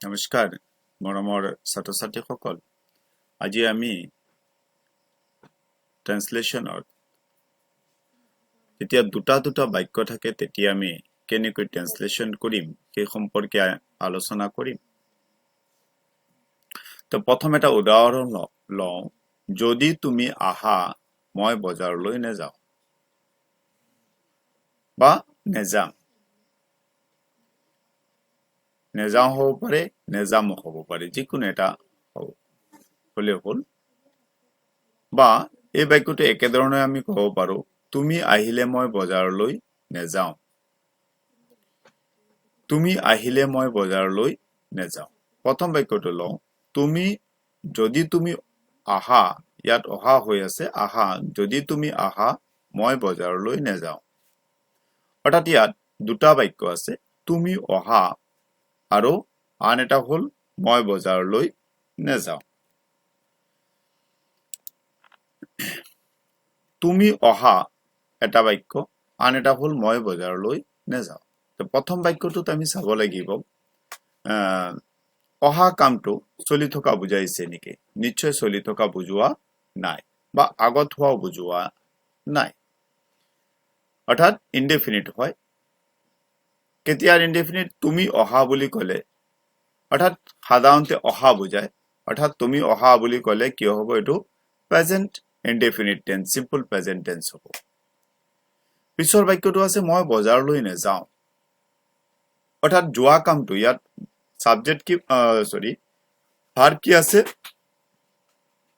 নমস্কাৰ মৰমৰ ছাত্ৰ ছাত্ৰীসকল আজি আমি ট্ৰান্সলেচনৰ যেতিয়া দুটা বাক্য থাকে তেতিয়া আমি কেনেকৈ ট্ৰান্সলেচন কৰিম সেই সম্পৰ্কে আলোচনা কৰিম তো প্ৰথম এটা উদাহৰণ লওঁ যদি তুমি আহা মই বজাৰলৈ নেযাওঁ বা নেযাওঁ হ'ব পাৰে নেযামো হ'ব পাৰে যিকোনো এটা হ'লে হ'ল বা এই বাক্যটো একেধৰণে আমি ক'ব পাৰো তুমি আহিলে মই বজাৰলৈ নেযাওঁ তুমি আহিলে মই বজাৰলৈ নেযাওঁ প্ৰথম বাক্যটো লওঁ তুমি যদি তুমি আহা ইয়াত অহা হৈ আছে আহা যদি তুমি আহা মই বজাৰলৈ নেযাওঁ অৰ্থাৎ ইয়াত দুটা বাক্য আছে তুমি অহা আৰু আন এটা হ'ল মই বজাৰলৈ নেযাওঁ তুমি অহা এটা বাক্য আন এটা হ'ল মই বজাৰলৈ নেযাওঁ তো প্ৰথম বাক্যটোত আমি চাব লাগিব অহা কামটো চলি থকা বুজাইছে নেকি নিশ্চয় চলি থকা বুজোৱা নাই বা আগত হোৱা বুজোৱা নাই অৰ্থাৎ ইনডেফিনিট হয় কেতিয়াৰ ইনডেফিনিট তুমি অহা বুলি ক'লে অৰ্থাৎ সাধাৰণতে অহা বুজায় অৰ্থাৎ তুমি অহা বুলি ক'লে কি হ'ব এটো present indefinite tense simple present tense হ'ব পিছৰ বাক্যটো আছে মই বজাৰলৈ নেযাওঁ অৰ্থাৎ যোৱা কামটো ইয়াত সাবজেক্ট কি ভাৰ্ব কি আছে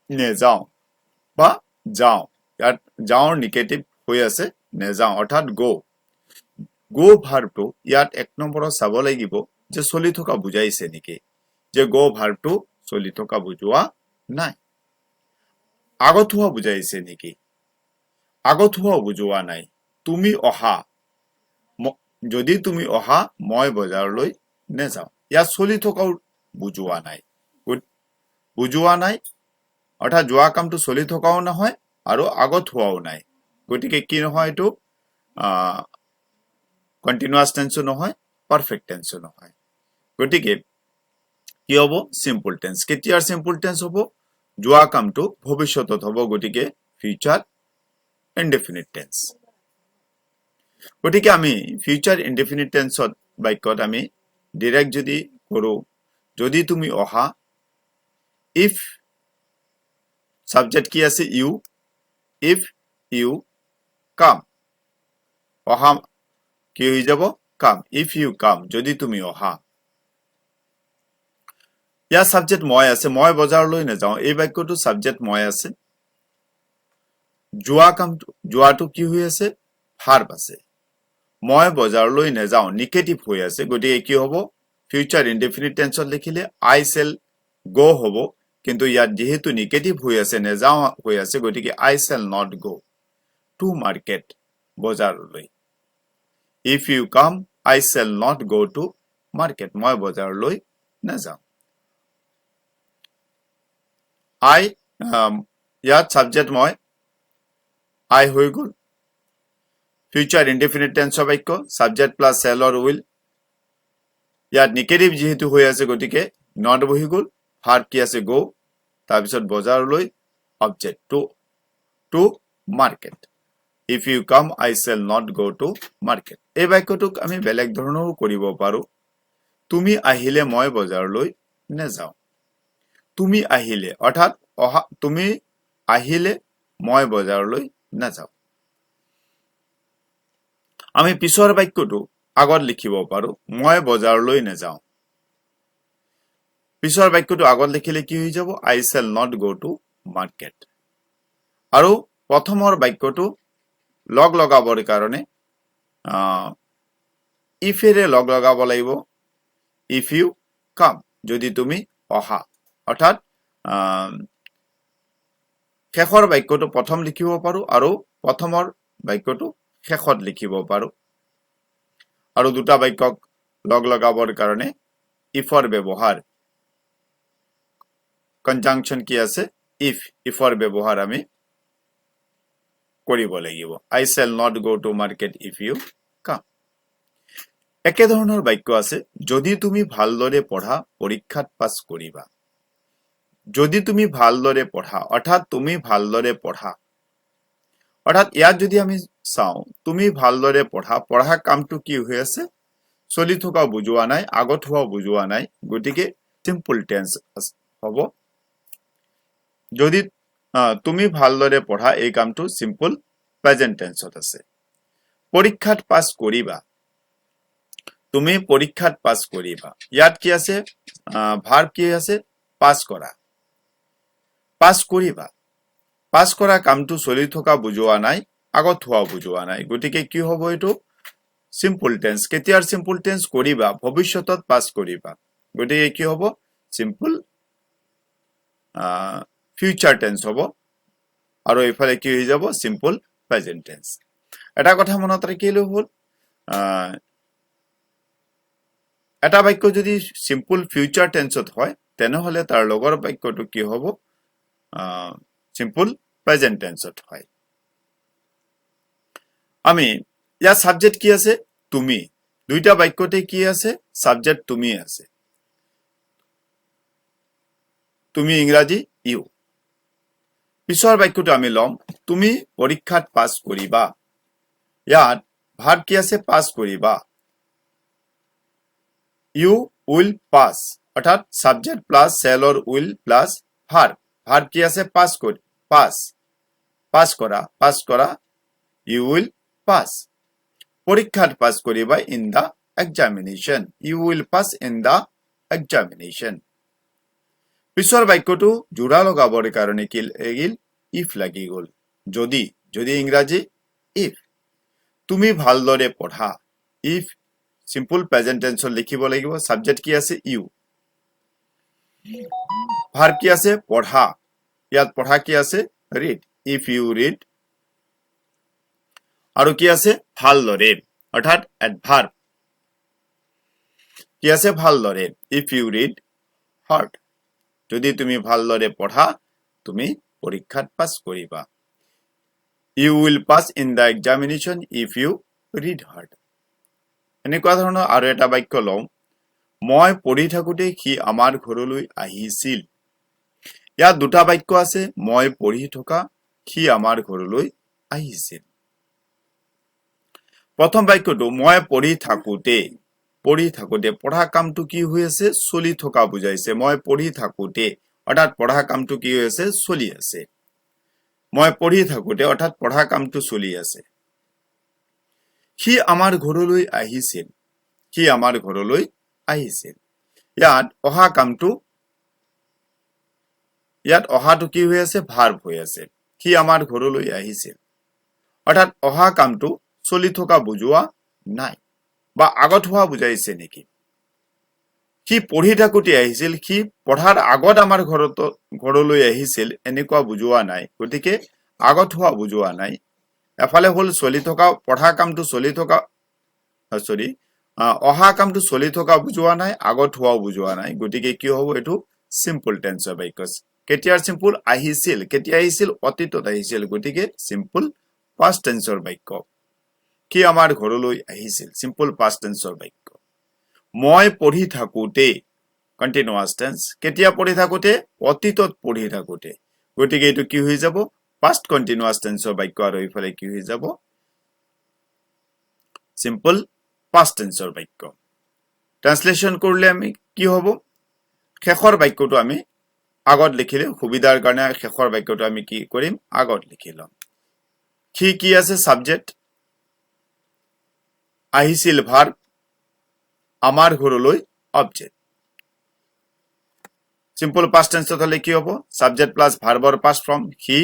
নেযাওঁ বা যাওঁ ইয়াত যাওঁৰ নিগেটিভ হৈ আছে নেযাওঁ অৰ্থাৎ গো ভাৰ্বটো ইয়াত এক নম্বৰত চাব লাগিব যে চলি থকা বুজাইছে নেকি যে গো ভাৰ্বটো চলি থকা বুজোৱা নাই আগত হোৱা বুজাইছে নেকি আগত হোৱা বুজোৱা নাই তুমি অহা যদি তুমি অহা মই বজাৰলৈ নেযাওঁ ইয়াত চলি থকা বুজোৱা নাই অৰ্থাৎ যোৱা কামটো চলি থকাও নহয় আৰু আগত হোৱাও নাই গতিকে কি নহয় এটো কন্টিনিউয়াস টেন্সও নহয় পাৰফেক্ট টেন্সও নহয় গতিকে কি হ'ব সিম্পল টেন্স কেতিয়াৰ সিম্পল টেন্স হ'ব যোৱা কামটো ভৱিষ্যতত হ'ব গতিকে ফিউচাৰ ইনডেফিনিট টেন্স গতিকে আমি ফিউচাৰ ইনডেফিনিট টেন্সত বাক্যত আমি ডাইৰেক্ট যদি কৰো যদি তুমি অহা if subject কি আছে you if you come অহা কি হৈ যাব come if you come যদি তুমি অহা ইয়াৰ সাবজেক্ট মই আছে মই বজাৰলৈ নেযাওঁ এই বাক্যটো সাবজেক্ট মই আছে যোৱাটো কি হৈ আছে ভাৰ্ব আছে মই বজাৰলৈ নেযাওঁ নিগেটিভ হৈ আছে গতিকে কি হ'ব ফিউচাৰ ইনডেফিনিট টেন্সত লিখিলে I shall go হ'ব কিন্তু ইয়াত যেহেতু নিগেটিভ হৈ আছে নেযাওঁ হৈ আছে গতিকে I shall not go to market বজাৰলৈ if you come I shall not go to market মই বজাৰলৈ নেযাওঁ ইয়াত সাবজেক্ট মই I হৈ গ'ল ফিউচাৰ ইনডেফিনিট টেন্সৰ বাক্য subject plus shall or will ইয়াত নিগেটিভ যেহেতু হৈ আছে গতিকে not বহি গ'ল ভার্ব কি আছে go তাৰ পিছত বজাৰলৈ object to market if you come I shall not go to market এই বাক্যটোক আমি বেলেগ ধৰণৰো কৰিব পাৰো তুমি আহিলে মই বজাৰলৈ নেযাওঁ তুমি আহিলে অৰ্থাৎ তুমি আহিলে মই বজাৰলৈ নেযাওঁ আমি পিছৰ বাক্যটো আগত লিখিব পাৰো মই বজাৰলৈ নেযাওঁ পিছৰ বাক্যটো আগত লিখিলে কি হৈ যাব I shall not go to market আৰু প্ৰথমৰ বাক্যটো লগ লগাবৰ কাৰণে if এৰে লগ লগাব লাগিব if you come যদি তুমি অহা অৰ্থাৎ শেষৰ বাক্যটো প্ৰথম লিখিব পাৰো আৰু প্ৰথমৰ বাক্যটো শেষত লিখিব পাৰো আৰু দুটা বাক্যক লগ লগাবৰ কাৰণে ifৰ ব্যৱহাৰ কনজাংশন কি আছে ifৰ ব্যৱহাৰ আমি কৰিব লাগিব I shall not go to market if you come একে ধৰণৰ বাক্য আছে, যদি তুমি ভালদৰে পঢ়া পৰীক্ষাত পাছ কৰিবা। যদি তুমি ভালদৰে পঢ়া, অৰ্থাৎ তুমি ভালদৰে পঢ়া। অৰ্থাৎ ইয়াত যদি আমি চাওঁ, তুমি ভালদৰে পঢ়া, পঢ়া কামটো কি হৈ আছে? চলি থকা বুজোৱা নাই, আগত হোৱা বুজোৱা নাই, গতিকে সিম্পল টেন্স হ'ব। যদি তুমি ভালদৰে পঢ়া, এই কামটো সিম্পল প্ৰেজেন্ট টেন্সত আছে। পৰীক্ষাত পাছ কৰিবা, তুমি পৰীক্ষাত পাছ কৰিবা। ইয়াত কি আছে? ভাৰ্ব কি আছে? পাছ কৰা। পাছ কৰিবা, পাছ কৰা কামটো চলি থকা বুজোৱা নাই, আগত হোৱা বুজোৱা নাই, গতিকে কি হ'ব এইটো? Simple tense. কেতিয়াৰ সিম্পল টেন্স? কৰিবা, ভৱিষ্যতত পাছ কৰিবা, গতিকে কি হ'ব? সিম্পল ফিউচাৰ টেন্স হ'ব। আৰু এইফালে কি হৈ যাব? Simple present tense. এটা কথা মনত ৰাখিলে হ'ল, এটা বাক্য যদি সিম্পল ফিউচাৰ টেন্সত হয়, তেনেহলে তাৰ লগৰ বাক্যটো কি হ'ব? সিম্পল প্ৰেজেন্ট টেন্সত হয়। আমি ইয়াৰ সাবজেক্ট কি আছে? তুমি। দুইটা বাক্যতে কি আছে? সাবজেক্ট তুমি আছে। তুমি ইংৰাজী ইউ। পিছৰ বাক্যটো আমি লম, তুমি পৰীক্ষাত পাছ কৰিবা। ইয়াত ভাৰ্ব কি আছে? পাছ কৰিবা। ইউ উইল পাছ, অৰ্থাৎ subject plus shall or will plus verb. Verb কি আছে? পাস কৰি, পাস, পাস কৰা, পাস কৰা, ইউ উইল পাস। পৰীক্ষাত পাস কৰিবা, in the examination, you will pass in the examination. পিছৰ বাক্যটো জোৰা লগাবৰ কাৰণে কি লাগিল? ইফ লাগি গল। যদি, যদি ইংৰাজী ইফ। তুমি ভালদৰে পঢ়া, ইফ সিম্পল প্ৰেজেন্ট টেন্সত লিখিব লাগিব। সাবজেক্ট কি আছে? ইউ। ভাৰ্ব কি আছে? পঢ়া। ইয়াত পঢ়া কি আছে? Read, if you read. আৰু কি আছে? ভালদৰে, অৰ্থাৎ এডভাৰ্ব। কি আছে? ভালদৰে, ইফ ইউ ৰিড হাৰ্ড। যদি তুমি ভালদৰে পঢ়া, তুমি পৰীক্ষাত পাছ কৰিবা। You will pass in the examination if you read hard. এনেকুৱা ধৰণৰ আৰু এটা বাক্য লওঁ, মই পঢ়ি থাকোঁতে সি আমাৰ ঘৰলৈ আহিছিল। ইয়াত দুটা বাক্য আছে, মই পঢ়ি থকা, সি আমাৰ ঘৰলৈ আহিছিল। প্ৰথম বাক্যটো মই পঢ়ি থাকোঁতে, পঢ়ি থাকোঁতে, পঢ়া কামটো কি হৈ আছে? চলি থকা বুজাইছে। মই পঢ়ি থাকোঁতে, অৰ্থাৎ পঢ়া কামটো কি হৈ আছে? চলি আছে। মই পঢ়ি থাকোঁতে, অৰ্থাৎ পঢ়া কামটো চলি আছে। সি আমাৰ ঘৰলৈ আহিছিল, সি আমাৰ ঘৰলৈ আহিছিল। ইয়াত অহা কামটো, ইয়াত অহাটো কি হৈ আছে? ভাৰ্ব হৈ আছে। সি আমাৰ ঘৰলৈ আহিছিল, অৰ্থাৎ অহা কামটো চলি থকা বুজোৱা নাই, বা আগত হোৱা বুজাইছে নেকি? সি পঢ়ি থাকোঁতে আহিছিল, সি পঢ়াৰ আগত আমাৰ ঘৰলৈ আহিছিল, এনেকুৱা বুজোৱা নাই, গতিকে আগত হোৱা বুজোৱা নাই। এফালে হল চলি থকা, পঢ়া কামটো চলি থকা, অহা কামটো চলি থকা বুজোৱা নাই, আগত হোৱাও বুজোৱা নাই, গতিকে কি হ'ব? এইটো সিম্পল টেন্সৰ বাক্য। কেতিয়াৰ সিম্পল? আহিছিল। কেতিয়া আহিছিল? অতীতত আহিছিল, গতিকে সিম্পল পাষ্ট টেন্সৰ বাক্য। কি আমাৰ ঘৰলৈ আহিছিল, সিম্পল পাষ্ট টেন্সৰ বাক্য। মই পঢ়ি থাকোঁতে, কন্টিনিউয়াস টেন্স। কেতিয়া পঢ়ি থাকোঁতে? অতীতত পঢ়ি থাকোঁতে, গতিকে এইটো কি হৈ যাব? পাষ্ট কন্টিনিউয়াস টেন্সৰ বাক্য। আৰু এইফালে কি হৈ যাব? সিম্পল পাষ্ট টেন্সৰ বাক্য। ট্ৰান্সলেশন কৰিলে আমি কি হ'ব? শেষৰ বাক্যটো আমি আগত লিখিলে সুবিধাৰ কাৰণে শেষৰ বাক্যটো আমি কি কৰিম? আগত লিখি লম। সি কি আছে? সাবজেক্ট। আহিছিল ভাৰ্ব, আমাৰ ঘৰলৈ অবজেক্ট। সিম্পল পাষ্ট টেন্সত হলে কি হ'ব? সাবজেক্ট প্লাস ভাৰ্বৰ পাষ্ট ফৰ্ম হি,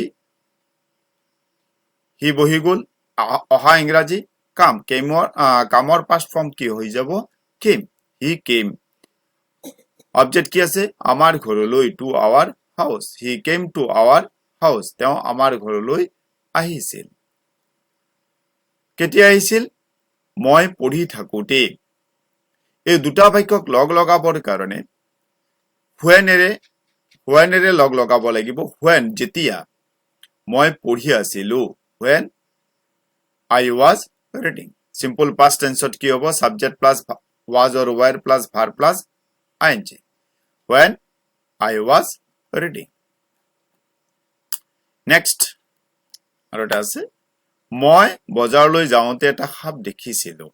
হি বহি গল। অহা ইংৰাজী কাম, কামৰ পাষ্ট ফৰ্ম কি হৈ যাব? কেম, হি কেম। অবজেক্ট কি আছে? আমাৰ ঘৰলৈ, to our house, he came to our house. তেওঁ আমাৰ ঘৰলৈ আহিছিল। কেতিয়া আহিছিল? মই পঢ়ি থাকোঁতে। এই দুটা বাক্যক লগ লগাবৰ কাৰণে হুৱেনেৰে লগ লগাব লাগিব। হুৱেন, যেতিয়া মই পঢ়ি আছিলো, when I was reading. simple past tense কি হ'ব subject plus was or were plus verb plus ing when I was reading next আৰু এটা আছে মই বজাৰলৈ যাওঁতে এটা সাপ দেখিছিলো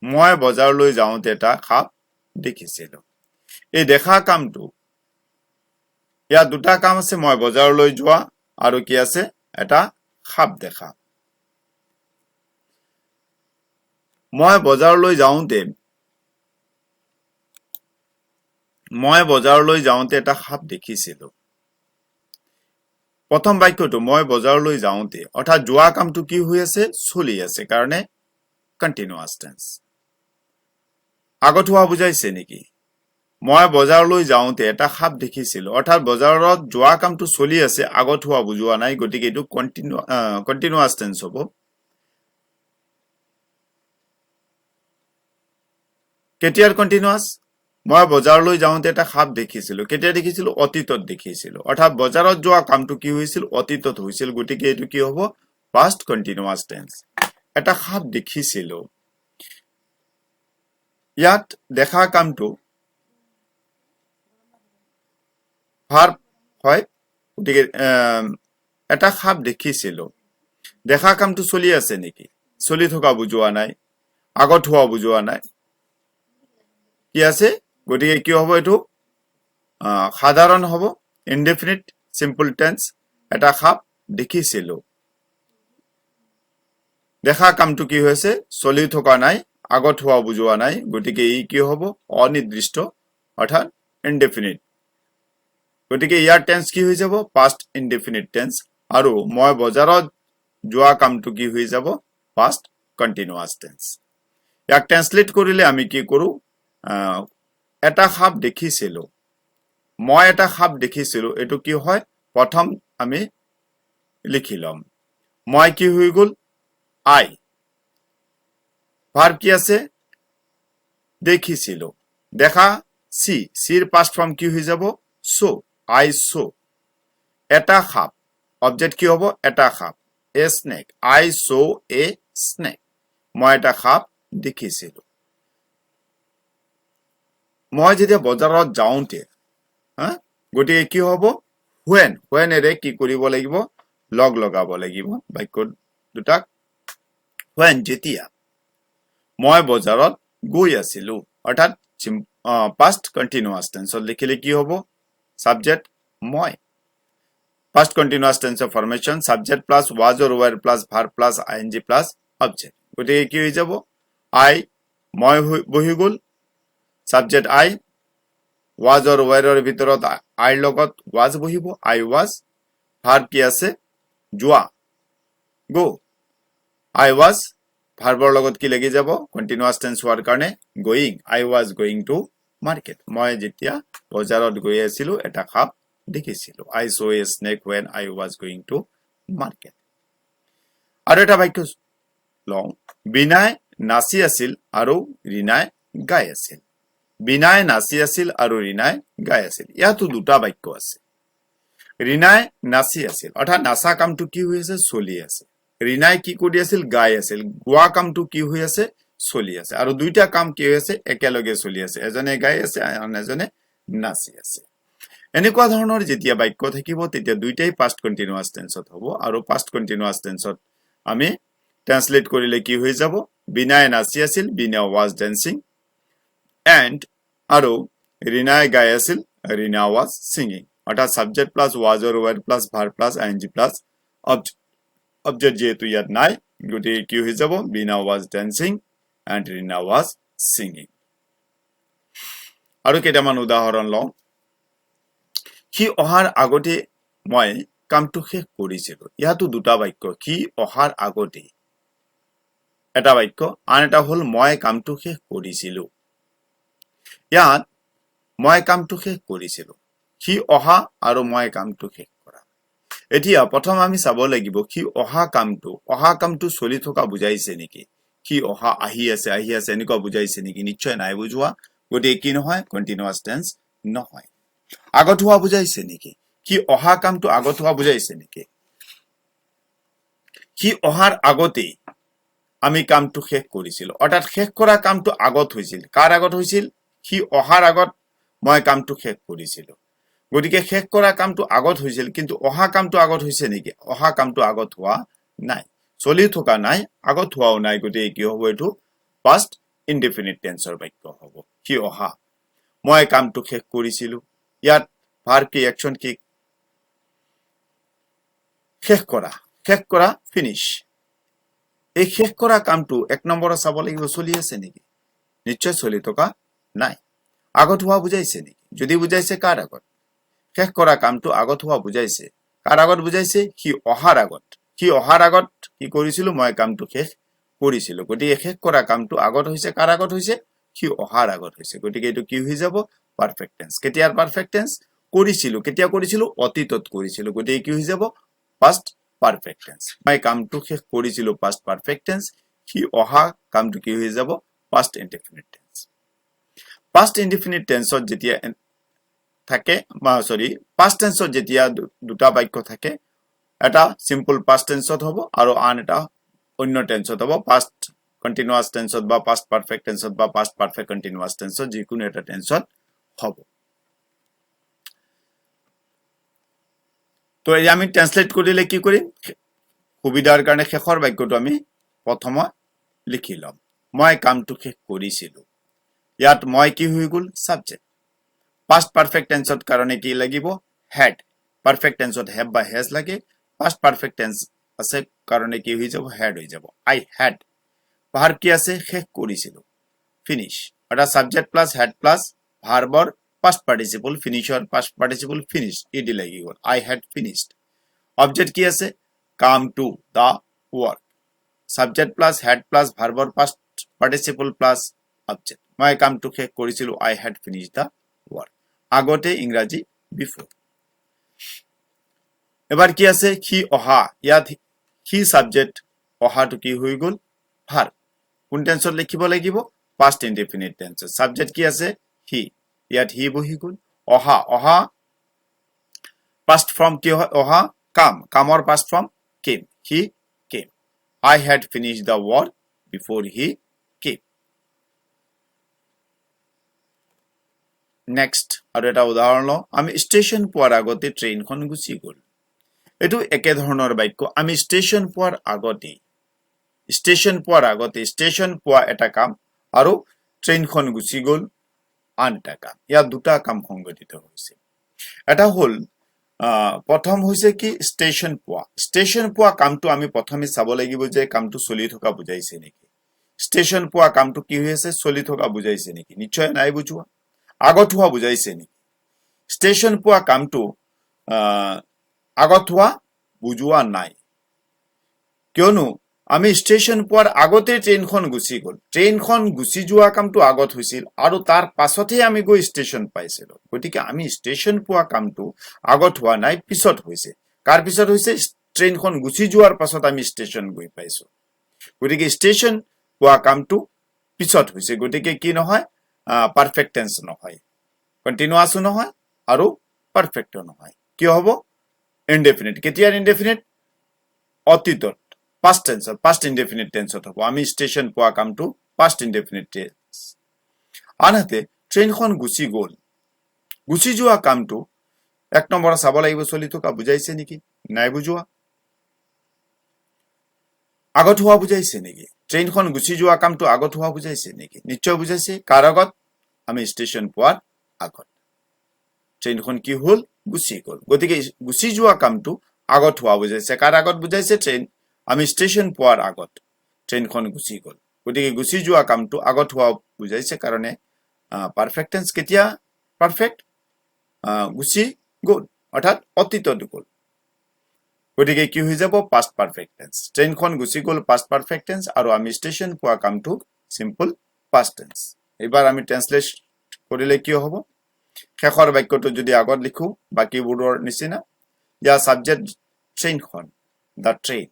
মই বজাৰলৈ যাওঁতে এটা সাপ দেখিছিলো এই দেখা কামটো ইয়া দুটা কাম আছে মই বজাৰলৈ যোৱা আৰু কি আছে এটা সাপ দেখা মই বজাৰলৈ যাওঁতে এটা সাপ দেখিছিলো প্ৰথম বাক্যটো মই বজাৰলৈ যাওঁতে অৰ্থাৎ যোৱা কামটো কি হৈ আছে চলি আছে কাৰণে কন্টিনিউয়াস টেন্স আগত হোৱা বুজাইছে নেকি মই বজাৰলৈ যাওঁতে এটা সাপ দেখিছিলো অৰ্থাৎ বজাৰত যোৱা কামটো চলি আছে আগত হোৱা বুজোৱা নাই গতিকে এটো কন্টিনিউয়াস টেন্স হ'ব কেতিয়াৰ কন্টিনিউয়াস মই বজাৰলৈ যাওঁতে এটা সাপ দেখিছিলো কেতিয়া দেখিছিলো অতীতত দেখিছিলো অৰ্থাৎ বজাৰত যোৱা কামটো কি হৈছিল অতীতত হৈছিল গতিকে এটো কি হ'ব past continuous tense এটা সাপ দেখিছিলো ইয়াত দেখা কামটো verb হয় গতিকে এটা সাপ দেখিছিলো দেখা কামটো চলি আছে নেকি চলি থকা বুজোৱা নাই আগত হোৱা বুজোৱা নাই কি আছে গতিকে কি হ'ব এটো সাধাৰণ হ'ব indefinite simple tense এটা সাপ দেখিছিলো দেখা কামটো কি হৈছে চলি থকা নাই আগত হোৱা বুজোৱা নাই গতিকে ই কি হ'ব অনিৰ্দিষ্ট অৰ্থাৎ indefinite গতিকে ইয়াৰ টেন্স কি হৈ যাব past indefinite tense আৰু মই বজাৰত যোৱা কামটো কি হৈ যাব past continuous tense ইয়াক ট্ৰান্সলেট কৰিলে আমি কি কৰো এটা সাপ দেখিছিলো মই এটা সাপ দেখিছিলো এটো কি হয় প্ৰথম আমি লিখিলাম মই কি হৈ গল I ভার্ব কি আছে দেখিছিলো দেখা সি সির পাস্ট ফর্ম কি হৈ যাব সো I saw এটা সাপ অবজেক্ট কি হ'ব এটা সাপ a snake I saw a snake মই এটা সাপ দেখিছিলো মই যেতিয়া বজাৰত যাওঁতে গটিকে কি হ'ব when এৰে কি কৰিব লাগিব লগ লগাব লাগিব বাক্য দুটাক when যেতিয়া মই বজাৰত গৈ আছিলো অৰ্থাৎ past continuous tense লিখিলে কি হ'ব subject মই past continuous tense formation subject plus was or were plus verb plus ing plus object গটিকে কি হৈ যাব I মই বহি গল subject I was or were or ভিতৰত I লগত was বহিব I was verb কি আছে যোৱা go I was ভাৰ্বৰ লগত কি লাগি যাব কন্টিনিউয়াস টেন্স হোৱাৰ কাৰণে going I was going to market মই যেতিয়া বজাৰত গৈ আছিলো এটা সাপ দেখিছিলো I saw a snake when I was going to market আৰু এটা বাক্য লওঁ বিনাই নাচি আছিল আৰু ৰিনাই গাই আছিল বিনাই নাচি আছিল আৰু ৰিনাই গাই আছিল ইয়াতো দুটা বাক্য আছে ৰিনাই নাচি আছিল অৰ্থাৎ নাচা কামটো কি হৈ আছে চলি আছে ৰিনাই কি কৰি আছিল গাই আছিল গোৱা কামটো কি হৈ আছে চলি আছে আৰু দুইটা কাম কি হৈ আছে একেলগে চলি আছে এজনে গাই আছে আন এজনে নাচি আছে এনেকুৱা ধৰণৰ যেতিয়া বাক্য থাকিব তেতিয়া দুইটাই past continuous tenseত হ'ব আৰু past continuous tenseত আমি ট্ৰান্সলেট কৰিলে কি হৈ যাব বিনাই নাচি আছিল বিনা was dancing and আৰু ৰিনাই গাই আছিল ৰিনা was singing অৰ্থাৎ subject plus was or were plus verb plus ing plus object যেহেতু ইয়াত নাই গতিকে কি হৈ যাব বিনা was dancing and Rina was singing আৰু কেইটামান উদাহৰণ লওঁ কি অহাৰ আগতে মই কামটো শেষ কৰিছিলো ইয়াতো দুটা বাক্য কি অহাৰ আগতে এটা বাক্য আন এটা হল মই কামটো শেষ কৰিছিলো ইয়াত মই কামটো শেষ কৰিছিলো কি অহা আৰু মই কামটো শেষ কৰা এতিয়া প্ৰথম আমি চাব লাগিব কি অহা কামটো চলি থকা বুজাইছে নেকি কি অহা আহি আছে এনেকুৱা বুজাইছে নেকি নিশ্চয় নাই বুজোৱা গতিকে কি নহয় কন্টিনিউয়াস টেন্স নহয় আগত হোৱা বুজাইছে নেকি কি অহা কামটো আগত হোৱা বুজাইছে নেকি কি অহাৰ আগতে আমি কামটো শেষ কৰিছিলো অৰ্থাৎ শেষ কৰা কামটো আগত হৈছিল কাৰ আগত হৈছিল সি অহাৰ আগত মই কামটো শেষ কৰিছিলো গতিকে শেষ কৰা কামটো আগত হৈছিল কিন্তু অহা কামটো আগত হৈছে নেকি অহা কামটো আগত হোৱা নাই চলি থকা নাই আগত হোৱাও নাই গতিকে কি হ'ব এটো past indefinite tenseৰ বাক্য হ'ব সি অহা মই কামটো শেষ কৰিছিলো ইয়াত ভাৰ্ব কি অ্যাকশন কি শেষ কৰা ফিনিশ এই শেষ কৰা কামটো এক নম্বৰত চাব লাগিব চলি আছে নেকি নিশ্চয় চলি থকা নাই আগত হোৱা বুজাইছে নেকি যদি বুজাইছে কাৰ আগত শেষ কৰা কামটো আগত হোৱা বুজাইছে কাৰ আগত বুজাইছে সি অহাৰ আগত কি কৰিছিল মই কামটো শেষ কৰিছিল গতিকে শেষ কৰা কামটো আগত হৈছে কাৰ আগত হৈছে সি অহাৰ আগত হৈছে গতিকে এটো কি হৈ যাব পাৰফেক্ট টেন্স কেতিয়াৰ পাৰফেক্ট টেন্স কৰিছিল কেতিয়া কৰিছিল অতীতত কৰিছিল গতিকে কি হৈ যাব past perfect tense মই কামটো শেষ কৰিছিল past perfect tense সি অহা কামটো কি হৈ যাব past indefinite tense past indefinite tense যেতিয়া থাকে past tense যেতিয়া দুটা বাক্য থাকে এটা সিম্পল past tense হ'ব আৰু আন এটা অন্য tense হ'ব past continuous tense বা past perfect tense বা past perfect continuous tense যিকোনো এটা tense হ'ব তো এই আমি ট্রান্সলেট কৰিলে কি কৰিম সুবিধাৰ কাৰণে শেষৰ বাক্যটো আমি প্ৰথমে লিখি লম মই কামটো শেষ কৰিছিলো ইয়াত মই কি হৈ গল সাবজেক্ট past perfect tense কাৰণে কি লাগিব had perfect tense have বা has লাগে past perfect tense আছে কাৰণে কি হৈ যাব had হৈ যাব I had ভাৰ্ব কি আছে শেষ কৰিছিলো finish এটা সাবজেক্ট প্লাস had প্লাস ভাৰ্বৰ past participle finisher past participle finished ed লাগি গল I had finished object কি আছে come to the work subject plus had plus verb past participle plus object মই কামটো শেষ কৰিছিলো I had finished the work আগতে ইংৰাজী before এবাৰ কি আছে he অহা ইয়াত he subject অহাটো কি হৈ গল verb কোন টেন্সত লিখিব লাগিব past indefinite tense subject কি আছে he ইয়াত he বহি গল অহা past form কি হয় অহা কামৰ past form came he came I had finished the work before he came next আৰু এটা উদাহৰণ লওঁ আমি ষ্টেচন পোৱাৰ আগতে ট্ৰেইনখন গুচি গল এটো একে ধৰণৰ বাক্য আমি ষ্টেচন পোৱাৰ আগতে ষ্টেচন পোৱা এটা কাম আৰু ট্ৰেইনখন গুচি গল আন এটা কাম ইয়াত দুটা কাম সংগঠিত হৈছে এটা হল প্ৰথম হৈছে কি ষ্টেচন পোৱা কামটো আমি প্ৰথমে চাব লাগিব যে কামটো চলি থকা বুজাইছে নেকি ষ্টেচন পোৱা কামটো কি হৈ আছে চলি থকা বুজাইছে নেকি নিশ্চয় নাই বুজোৱা আগত হোৱা বুজাইছে নেকি ষ্টেচন পোৱা কামটো আগত হোৱা বুজোৱা নাই কিয়নো আমি ষ্টেচন পোৱাৰ আগতে ট্ৰেইনখন গুচি গল ট্ৰেইনখন গুচি যোৱা কামটো আগত হৈছিল আৰু তাৰ পাছতহে আমি গৈ ষ্টেচন পাইছিলো গতিকে আমি ষ্টেচন পোৱা কামটো আগত হোৱা নাই পিছত হৈছে কাৰ পিছত হৈছে ট্ৰেইনখন গুচি যোৱাৰ পাছত আমি ষ্টেচন গৈ পাইছো গতিকে ষ্টেচন পোৱা কামটো পিছত হৈছে গতিকে কি নহয় পাৰফেক্ট টেন্স নহয় কন্টিনিউয়াস নহয় আৰু পাৰফেক্ট নহয় কি হ'ব ইনডেফিনিট কেতিয়াৰ ইনডেফিনিট অতীতত past tense past indefinite tense হ'ব আমি ষ্টেচন পোৱা কামটো past indefinite tense আনহাতে ট্ৰেইনখন গুচি যোৱা কামটো এক নম্বৰ চাব লাগিব চলি থকা বুজাইছে নেকি নাই বুজোৱা আগত হোৱা বুজাইছে নেকি ট্ৰেইনখন গুচি যোৱা কামটো আগত হোৱা বুজাইছে নেকি নিশ্চয় বুজাইছে কাৰ আগত আমি ষ্টেচন পোৱাৰ আগত ট্ৰেইনখন কি হল গুচি গল গতিকে গুচি যোৱা কামটো আগত হোৱা বুজাইছে কাৰ আগত বুজাইছে ট্ৰেইন আমি ষ্টেচন পোৱাৰ আগত ট্ৰেইনখন গুচি গল গতিকে গুচি যোৱা কামটো আগত হোৱা বুজাইছে কাৰণে পাৰফেক্ট টেন্স কেতিয়া পাৰফেক্ট গুচি গল অৰ্থাৎ অতীতত গল গতিকে কি হৈ যাব past perfect tense ট্ৰেইনখন গুচি গল past perfect tense আৰু আমি ষ্টেচন পোৱা কামটো simple past tense এবাৰ আমি ট্ৰান্সলেট কৰিলে কি হ'ব শেষৰ বাক্যটো যদি আগত লিখো বাকিবোৰৰ নিচিনা ইয়া সাবজেক্ট ট্ৰেইনখন the train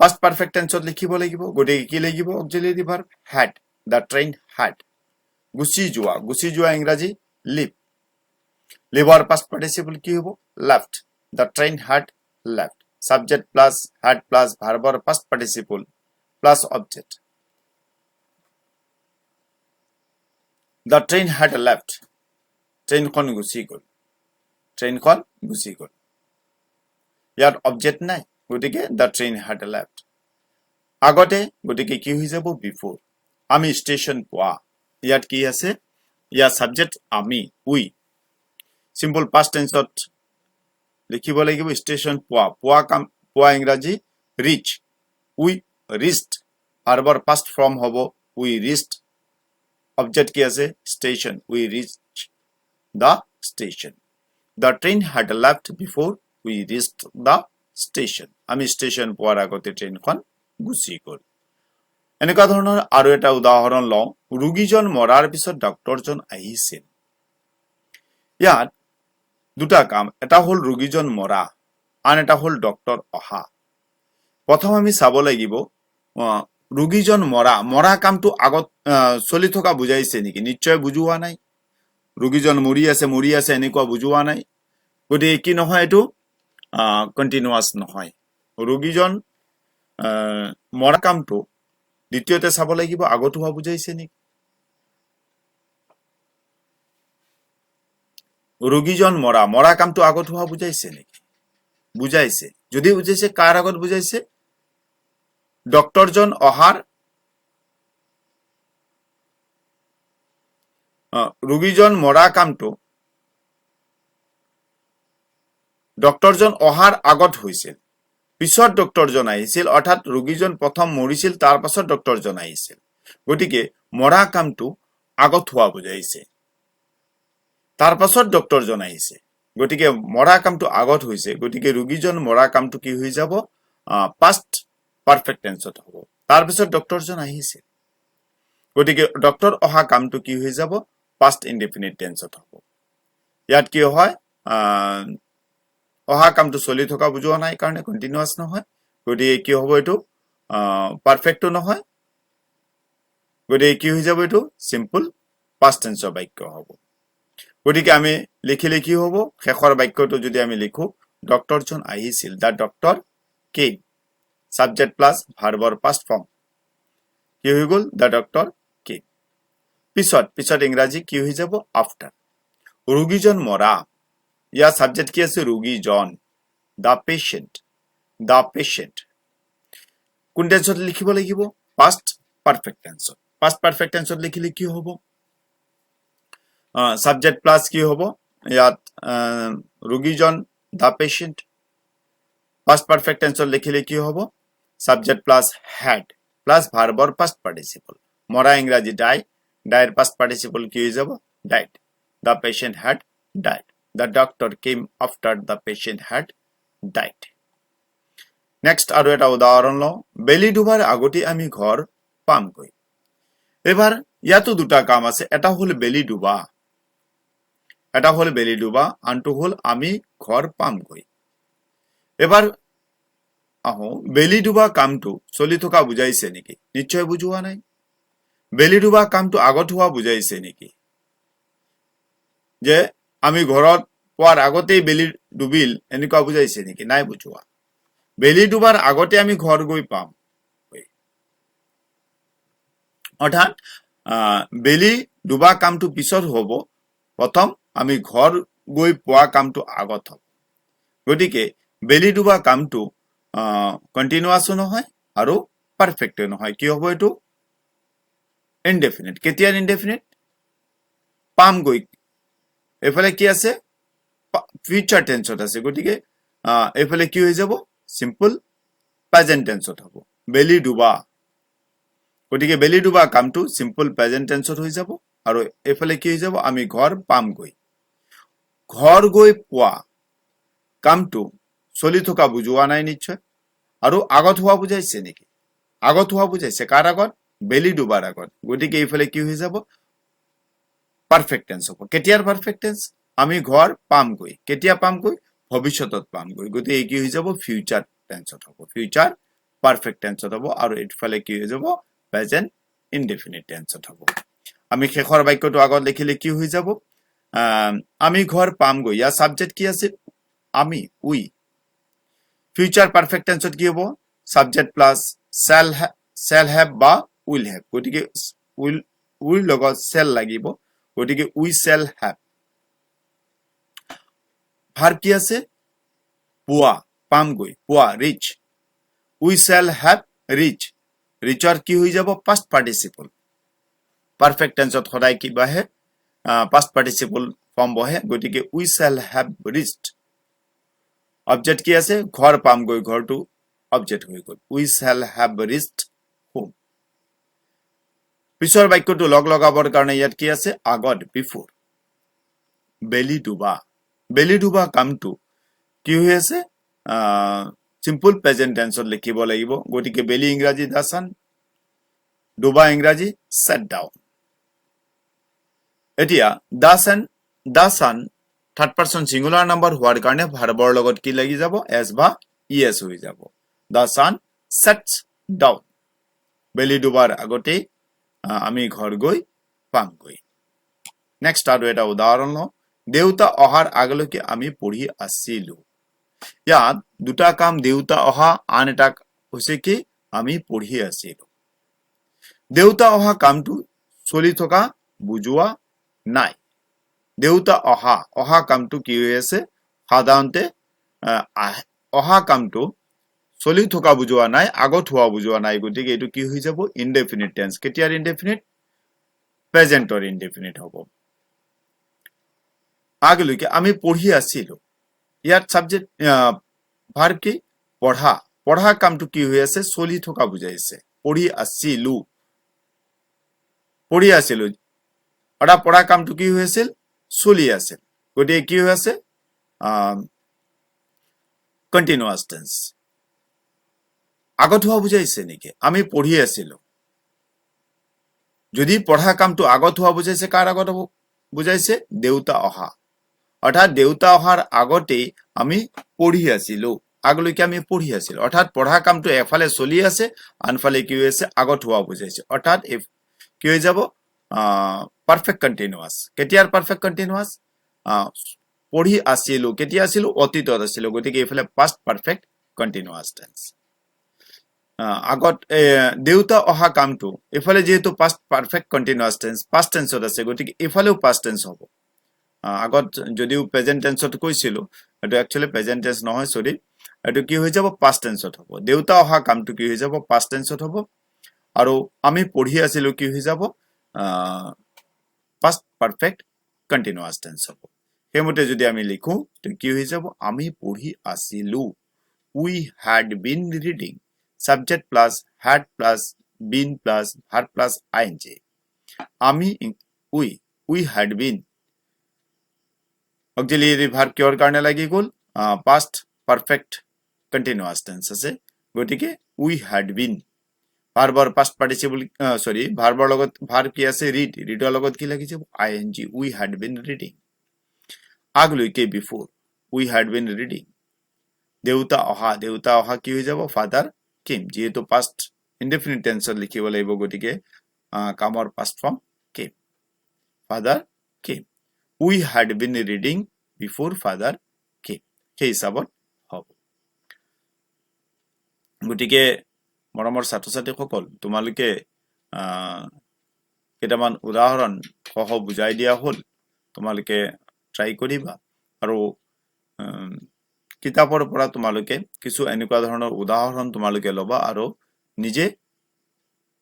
past perfect tense লিখিব লাগিব গতিকে কি লাগিব অক্সিলাৰি verb had the train had গুচি যোৱা ইংৰাজী leave ৰ past participle কি হ'ব left the train had left subject plus had plus verb or past participle plus object. The train had left. Train kon gusi gol. Train kon gusi gol. Yar object nai. Gotike the train had left. Agote gotike ki hoi jabo before. Ami station poa. Yat ki ase? Ya subject ami we. Simple past tense ot likhibo lagibo station poa. Poa इंग्राजी reach. We reached. Verb past form hobo we reached. Object ki ase? Station. We reached the station. The train had left before we reached the station. Ami station poar agote train kon gusi gol. এনেকা ধৰণৰ আৰু এটা উদাহৰণ লওঁ ৰোগীজন মৰাৰ পিছত ডক্টৰজন আহিছিল ইয়াত দুটা কাম এটা হল ৰোগীজন মৰা আন এটা হল ডক্টৰ অহা প্ৰথম আমি চাব লাগিব ৰোগীজন মৰা কামটো আগত চলি থকা বুজাইছে নেকি নিশ্চয় বুজোৱা নাই ৰোগীজন মৰি আছে এনেকুৱা বুজোৱা নাই গতি কি নহয় এটো কন্টিনিউয়াস নহয় ৰোগীজন মৰা কামটো দ্বিতীয়তে চাব লাগিব আগত হোৱা বুজাইছে নেকি ৰোগীজন মৰা কামটো আগত হোৱা বুজাইছে নেকি বুজাইছে যদি বুজাইছে কাৰ আগত বুজাইছে ডক্টৰজন অহাৰ ৰোগীজন মৰা কামটো ডক্টৰজন অহাৰ আগত হৈছিল পিছত ডক্টৰজন আহিছিল অৰ্থাৎ ৰোগীজন প্ৰথম মৰিছিল তাৰ পাছত ডক্টৰজন আহিছিল গতিকে মৰা কামটো আগত হোৱা বুজাইছে তাৰ পাছত ডক্টৰজন আহিছে গতিকে মৰা কামটো আগত হৈছে গতিকে ৰোগীজন মৰা কামটো কি হৈ যাব পাষ্ট পাৰফেক্ট টেন্সত হ'ব তাৰ পাছত ডক্টৰজন আহিছিল গতিকে ডক্টৰ অহা কামটো কি হৈ যাব পাষ্ট ইনডেফিনিট টেন্সত হ'ব ইয়াত কি হয় অহা কামটো চলি থকা বুজোৱা নাই কাৰণে কন্টিনিউয়াস নহয় গতিকে কি হ'ব এটো পাৰফেক্টও নহয় গতিকে কি হৈ যাব এটো সিম্পল পাস্ট টেন্সৰ বাক্য হ'ব গতিকে আমি লিখিলে কি হ'ব শেষৰ বাক্যটো যদি আমি লিখো ডক্টৰজন আহিছিল দা ডক্টৰ কেম সাবজেক্ট প্লাস ভাৰ্বৰ পাস্ট ফৰ্ম কি হৈ গল দা ডক্টৰ কেম পিছত ইংৰাজী কি হৈ যাব আফটাৰ ৰোগীজন মৰা या सब्जेक्ट की আছে ৰোগীজন the patient কোন টেন্সত লিখিব লাগিব past perfect টেন্সত লিখিলে কি হ'ব সাবজেক্ট প্লাস কি হ'ব ইয়াত ৰোগীজন the patient past perfect টেন্সত লিখিলে কি হ'ব সাবজেক্ট প্লাস had প্লাস ভাৰ্বৰ past participle মৰা ইংৰাজী died past participle কি হৈ যাব died the patient had died The doctor came after the patient had died. Next, আৰু এটা উদাহৰণ লওঁ বেলি ডুবাৰ আগতে আমি ঘৰ পামগৈ এবাৰ ইয়াতো দুটা কাম আছে এটা হল বেলি ডুবা আনটো হল আমি ঘৰ পামগৈ এবাৰ আহো বেলি ডুবা কামটো চলি থকা বুজাইছে নেকি নিশ্চয় বুজোৱা নাই বেলি ডুবা কামটো আগত হোৱা বুজাইছে নেকি যে আমি ঘৰত পোৱাৰ আগতেই বেলি ডুবিল এনেকুৱা বুজাইছে নেকি নাই বুজোৱা বেলি ডুবাৰ আগতে আমি ঘৰ গৈ পাম অৰ্থাৎ বেলি ডুবা কামটো পিছত হ'ব প্ৰথম আমি ঘৰ গৈ পোৱা কামটো আগত হ'ব গতিকে বেলি ডুবা কামটো কন্টিনিউয়াসও নহয় আৰু পাৰফেক্টও নহয় কি হ'ব এটো ইনডেফিনিট কেতিয়াৰ ইনডেফিনিট পাম গৈ এফালে কি আছে ফিউচার টেন্সত আছে গতিকে এফালে কি হৈ যাব সিম্পল প্রেজেন্ট টেন্সত হ'ব বেলি ডুবা গতিকে বেলি ডুবা কামটো সিম্পল প্রেজেন্ট টেন্সত হৈ যাব আৰু এফালে কি হৈ যাব আমি ঘৰ পামগৈ ঘৰ গৈ পোৱা কামটো চলি থকা বুজোৱা নাই নিশ্চয় আৰু আগত হোৱা বুজাইছে নেকি আগত হোৱা বুজাইছে কাৰ আগত বেলি ডুবাৰ আগত গতিকে এফালে কি হৈ যাব পাৰফেক্ট টেন্স হ'ব কেতিয়াৰ পাৰফেক্ট টেন্স আমি ঘৰ পামগৈ কেতিয়া পামগৈ ভৱিষ্যতত পামগৈ গতি এই কি হৈ যাব ফিউচাৰ টেন্সত হ'ব ফিউচাৰ পাৰফেক্ট টেন্সত হ'ব আৰু এফালে কি হৈ যাব প্ৰেজেন্ট ইনডেফিনিট টেন্সত হ'ব আমি শেষৰ বাক্যটো আগত লিখিলে কি হৈ যাব আমি ঘৰ পামগৈ ইয়া সাবজেক্ট কি আছে আমি উই ফিউচাৰ পাৰফেক্ট টেন্সত কি হ'ব সাবজেক্ট প্লাস shall have বা will have গতিকে will লগত shall লাগিব গতিকে we shall have ভার্ব কি আছে পোৱা পামগৈ পোৱা reach we shall have reach reachৰ কি হৈ যাব past participle perfect tenseত সদায় কি বহে past participle form বহে গতিকে we shall have reached object কি আছে ঘৰ পামগৈ ঘৰটো object হৈ গল we shall have reached home পিছৰ বাক্যটো লগ লগাবৰ কাৰণে ইয়াত কি আছে আগত before বেলি ডুবা কামটো কি হৈ আছে simple present tense লিখিব লাগিব গতিকে বেলি ইংৰাজী the sun ডুবা ইংৰাজী set down এতিয়া the sun third person singular number হোৱাৰ কাৰণে ভাৰ্বৰ লগত কি লাগি যাব s বা es হৈ যাব the sun sets down বেলি ডুবার আগতে আমি ঘৰ গৈ পামগৈ নেক্সট আৰু এটা উদাহৰণ লওঁ দেউতা অহাৰ আগলৈকে আমি পঢ়ি আছিলো ইয়াত দুটা কাম দেউতা অহা আন এটা হৈছে কি আমি পঢ়ি আছিলো দেউতা অহা কামটো চলি থকা বুজোৱা নাই দেউতা অহা কামটো কি হৈ আছে সাধাৰণতে অহা কামটো চলি থকা বুজোৱা নাই আগত হোৱা বুজোৱা নাই গতিকে এটো কি হৈ যাব ইনডেফিনিট টেন্স কেতিয়াৰ ইনডেফিনিট প্ৰেজেন্টৰ ইনডেফিনিট হ'ব আগলৈকে আমি পঢ়ি আছিলো ইয়াত সাবজেক্ট ভার্ব কি পঢ়া কামটো কি হৈ আছে চলি থকা বুজাইছে পঢ়ি আছিলো অৰা পঢ়া কামটো কি হৈ আছিল চলি আছিল গতিকে কি হৈ আছে কন্টিনিউয়াস টেন্স আগত হোৱা বুজাইছে নেকি আমি পঢ়ি আছিলো যদি পঢ়া কামটো আগত হোৱা বুজাইছে কাৰ আগত বুজাইছে দেউতা অহা অৰ্থাৎ দেউতা অহাৰ আগতে আমি পঢ়ি আছিলো আগলৈকে আমি পঢ়ি আছিলো অৰ্থাৎ পঢ়া কামটো এফালে চলি আছে আনফালে কি হৈছে আগত হোৱা বুজাইছে অৰ্থাৎ কি হৈ যাব পাৰফেক্ট কন্টিনিউয়াস কেতিয়াৰ পারফেক্ট কন্টিনিউয়াস পঢ়ি আছিলো কেতিয়া আছিলো অতীতত আছিলো গতিকে এফালে পাস্ট পারফেক্ট কন্টিনিউয়াস টেন্স আগত দেউতা অহা কামটো এফালে যেহেতু past perfect continuous tense past টেন্সত আছে গতিকে এফালেও পাস্ট টেন্স হ'ব আগত যদিও প্ৰেজেন্ট টেন্সত কৈছিল এটো একচুয়ালি প্ৰেজেন্ট টেন্স নহয় সৰি এটো কি হৈ যাব পাস্ট টেন্সত হ'ব দেউতা অহা কামটো কি হৈ যাব পাস্ট টেন্সত হ'ব আৰু আমি পঢ়ি আছিলো কি হৈ যাব পাস্ট পারফেক্ট কন্টিনিউয়াস টেন্স হ'ব হেমতে যদি আমি লিখো তো কি হৈ যাব আমি পঢ়ি আছিলো we had been reading subject plus had plus been plus verb plus ing আমি we had been auxiliary verb কিহৰ কাৰণে লাগি গল past perfect continuous tense আছে গতিকে we had been ভাৰ্বৰ past participle ভাৰ্বৰ লগত verb কি আছে readৰ লগত কি লাগি যাব ing we had been reading আগলৈকে before we had been reading দেউতা অহা কি হৈ যাব ফাদাৰ came যেহেতু past indefinite tense লিখিব লাগিব গতিকে কামৰ past form came father came we had been reading before father came সেই হিচাপত হ'ব গতিকে মৰমৰ ছাত্ৰ-ছাত্ৰীসকল তোমালোকে কেইটামান উদাহৰণ সহ বুজাই দিয়া হ'ল তোমালোকে ট্ৰাই কৰিবা আৰু কিতাপৰ পৰা তোমালোকে কিছু এনেকুৱা ধৰণৰ উদাহৰণ তোমালোকে লবা আৰু নিজে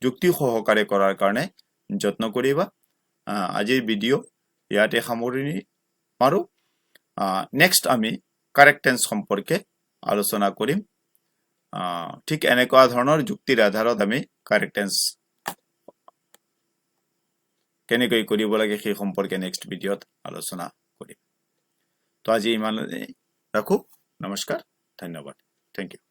যুক্তি সহকাৰে কৰাৰ কাৰণে যত্ন কৰিবা আজিৰ ভিডিও ইয়াতে সামৰণি মাৰো নেক্সট আমি কাৰেক্ট টেন্স সম্পৰ্কে আলোচনা কৰিম ঠিক এনেকুৱা ধৰণৰ যুক্তিৰ আধাৰত আমি কাৰেক্ট টেন্স কেনেকৈ কৰিব লাগে সেই সম্পৰ্কে নেক্সট ভিডিওত আলোচনা কৰিম তো আজি ইমানতে ৰাখো নমস্কাৰ ধন্যবাদ থ্যাংক ইউ